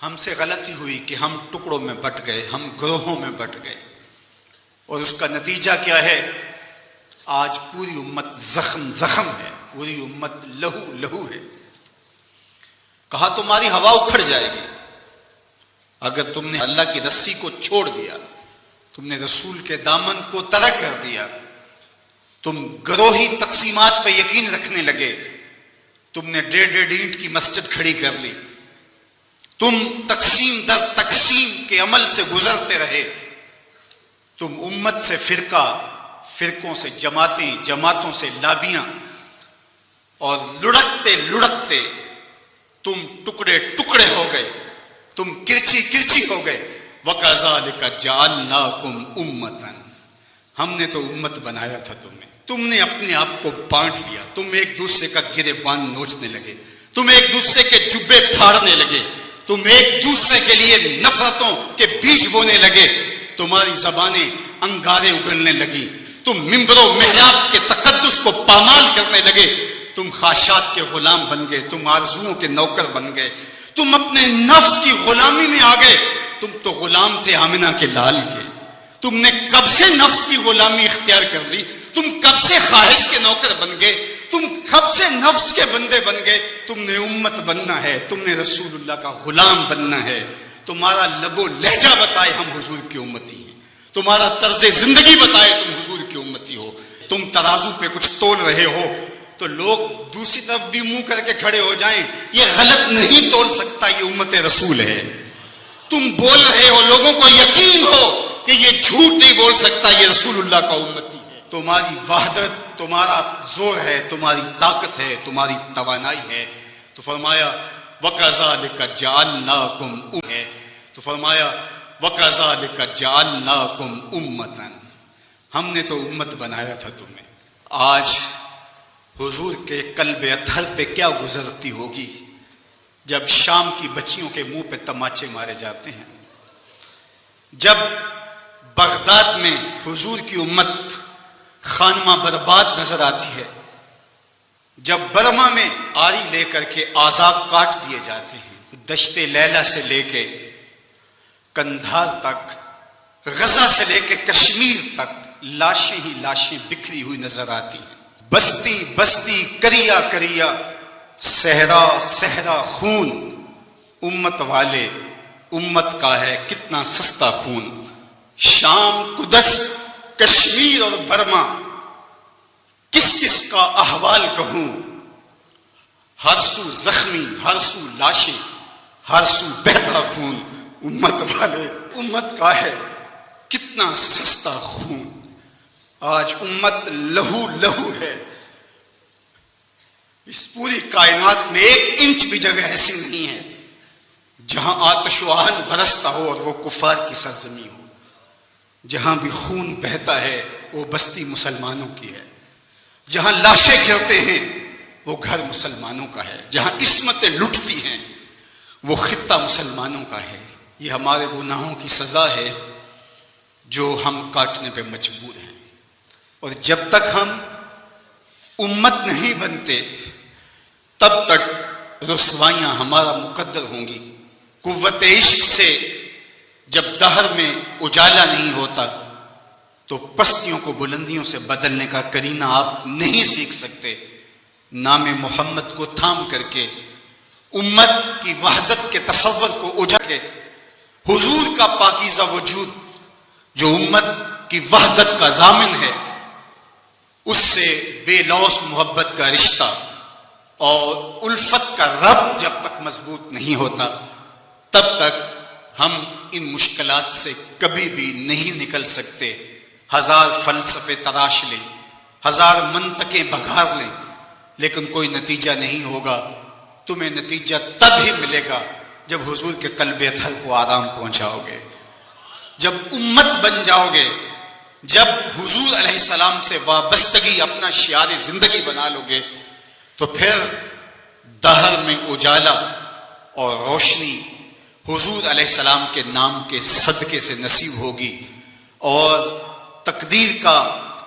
ہم سے غلطی ہوئی کہ ہم ٹکڑوں میں بٹ گئے، ہم گروہوں میں بٹ گئے، اور اس کا نتیجہ کیا ہے؟ آج پوری امت زخم زخم ہے، پوری امت لہو لہو ہے۔ کہا تمہاری ہوا اکھڑ جائے گی اگر تم نے اللہ کی رسی کو چھوڑ دیا، تم نے رسول کے دامن کو ترک کر دیا، تم گروہی تقسیمات پہ یقین رکھنے لگے، تم نے 1.5 اینٹ کی مسجد کھڑی کر لی، تم تقسیم در تقسیم کے عمل سے گزرتے رہے، تم امت سے فرقہ، فرقوں سے جماعتیں، جماعتوں سے لابیاں، اور لڑکتے لڑکتے تم ٹکڑے ٹکڑے ہو گئے، تم کرچی کرچی ہو گئے۔ وَكَذَلِكَ جَعَلْنَاكُمْ أُمَّةً، ہم نے تو امت بنایا تھا تمہیں، تم نے اپنے آپ کو بانٹ لیا، تم ایک دوسرے کا گریبان نوچنے لگے، تم ایک دوسرے کے جبے پھاڑنے لگے، تم ایک دوسرے کے لیے نفرتوں کے بیج بونے لگے، تمہاری زبانیں انگارے اگلنے لگی، تم ممبر و محراب کے تقدس کو پامال کرنے لگے، تم خواہشات کے غلام بن گئے، تم آرزوؤں کے نوکر بن گئے، تم اپنے نفس کی غلامی میں آ گئے۔ تم تو غلام تھے آمنہ کے لال کے، تم نے کب سے نفس کی غلامی اختیار کر لی، تم کب سے خواہش کے نوکر بن گئے، تم کب سے نفس کے بندے بن گئے۔ تم نے امت بننا ہے، تم نے رسول اللہ کا غلام بننا ہے۔ تمہارا لب و لہجہ بتائے ہم حضور کی امتی ہیں، تمہارا طرز زندگی بتائے تم حضور کی امتی ہو۔ تم ترازو پہ کچھ تول رہے ہو تو لوگ دوسری طرف بھی منہ کر کے کھڑے ہو جائیں، یہ غلط نہیں تول سکتا، یہ امت رسول ہے۔ تم بول رہے ہو، لوگوں کو یقین ہو کہ یہ جھوٹ نہیں بول سکتا، یہ رسول اللہ کا امتی ہے۔ تمہاری وحدت، تمہارا زور ہے، تمہاری طاقت ہے، تمہاری توانائی ہے۔ تو فرمایا وَكَذَلِكَ جَعَلْنَاكُمْ ہے، تو فرمایا وَكَذَلِكَ جَعَلْنَاكُمْ أُمَّةً، ہم نے تو امت بنایا تھا تمہیں۔ آج حضور کے قلب اطہر پہ کیا گزرتی ہوگی جب شام کی بچیوں کے منہ پہ تماچے مارے جاتے ہیں، جب بغداد میں حضور کی امت خانمہ برباد نظر آتی ہے، جب برما میں آری لے کر کے اعضاء کاٹ دیے جاتے ہیں، دشت لیلہ سے لے کے کندھار تک، غزہ سے لے کے کشمیر تک لاشیں ہی لاشیں بکھری ہوئی نظر آتی ہیں، بستی بستی، کریا کریا، صحرا صحرا خون، امت والے، امت کا ہے کتنا سستا خون۔ شام، قدس، کشمیر اور برما، کس کس کا احوال کہوں، ہر سو زخمی، ہر سو لاشیں، ہر سو بہتا خون، امت والے، امت کا ہے کتنا سستا خون۔ آج امت لہو لہو ہے، اس پوری کائنات میں 1 انچ بھی جگہ ایسی نہیں ہے جہاں آتش و آہن برستا ہو اور وہ کفار کی سرزمین ہو۔ جہاں بھی خون بہتا ہے وہ بستی مسلمانوں کی ہے، جہاں لاشیں گرتے ہیں وہ گھر مسلمانوں کا ہے، جہاں عصمتیں لٹتی ہیں وہ خطہ مسلمانوں کا ہے۔ یہ ہمارے گناہوں کی سزا ہے جو ہم کاٹنے پہ مجبور ہیں، اور جب تک ہم امت نہیں بنتے تب تک رسوائیاں ہمارا مقدر ہوں گی۔ قوت عشق سے جب دہر میں اجالا نہیں ہوتا تو پستیوں کو بلندیوں سے بدلنے کا قرینہ آپ نہیں سیکھ سکتے۔ نام محمد کو تھام کر کے امت کی وحدت کے تصور کو اجاڑ کے حضور کا پاکیزہ وجود جو امت کی وحدت کا ضامن ہے، اس سے بے لوث محبت کا رشتہ اور الفت کا ربط جب تک مضبوط نہیں ہوتا تب تک ہم ان مشکلات سے کبھی بھی نہیں نکل سکتے۔ 1000 فلسفے تراش لیں، 1000 منطقیں بگھار لیں، لیکن کوئی نتیجہ نہیں ہوگا۔ تمہیں نتیجہ تب ہی ملے گا جب حضور کے قلب اطہر کو آرام پہنچاؤ گے، جب امت بن جاؤ گے، جب حضور علیہ السلام سے وابستگی اپنا شعار زندگی بنا لو گے، تو پھر دہر میں اجالا اور روشنی حضور علیہ السلام کے نام کے صدقے سے نصیب ہوگی، اور تقدیر کا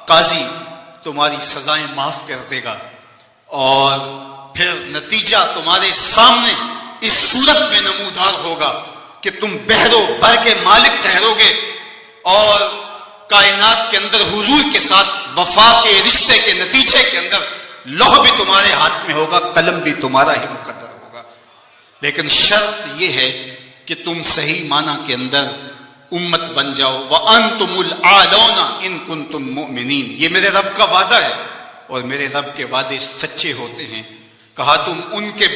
قاضی تمہاری سزائیں معاف کر دے گا، اور پھر نتیجہ تمہارے سامنے اس صورت میں نمودار ہوگا کہ تم بحر و بر کے مالک ٹھہرو گے، اور کائنات کے اندر حضور کے ساتھ وفا کے رشتے کے نتیجے کے اندر لوح بھی تمہارے ہاتھ میں ہوگا، قلم بھی تمہارا ہی مقدر ہوگا۔ لیکن شرط یہ ہے کہ تم صحیح معنی کے اندر امت بن جاؤ۔ وَأَنْتُمُ الْأَعْلَوْنَ إِن كُنتُم مُؤْمِنِينَ، یہ میرے رب کا وعدہ ہے، اور میرے رب کے وعدے سچے ہوتے ہیں۔ کہا تم ان کے